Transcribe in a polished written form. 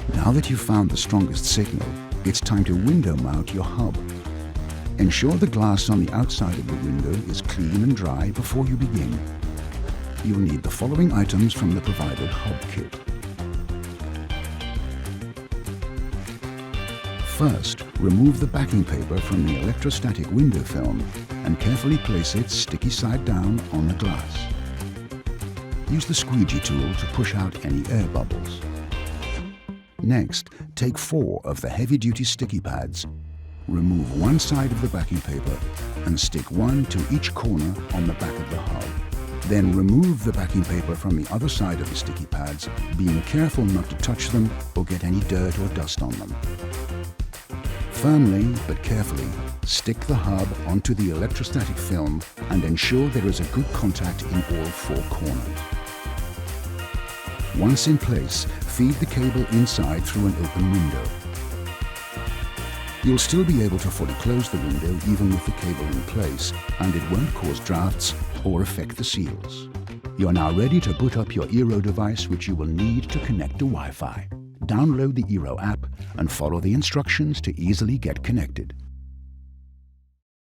Now that you've found the strongest signal, it's time to window mount your hub. Ensure the glass on the outside of the window is clean and dry before you begin. You'll need the following items from the provided hub kit. First, remove the backing paper from the electrostatic window film and carefully place it sticky side down on the glass. Use the squeegee tool to push out any air bubbles. Next, take 4 of the heavy-duty sticky pads. Remove one side of the backing paper and stick one to each corner on the back of the hub. Then remove the backing paper from the other side of the sticky pads, being careful not to touch them or get any dirt or dust on them. Firmly but carefully stick the hub onto the electrostatic film and ensure there is a good contact in all 4 corners. Once in place, feed the cable inside through an open window. You'll still be able to fully close the window even with the cable in place, and it won't cause drafts or affect the seals. You're now ready to boot up your Eero device, which you will need to connect to Wi-Fi. Download the Eero app and follow the instructions to easily get connected.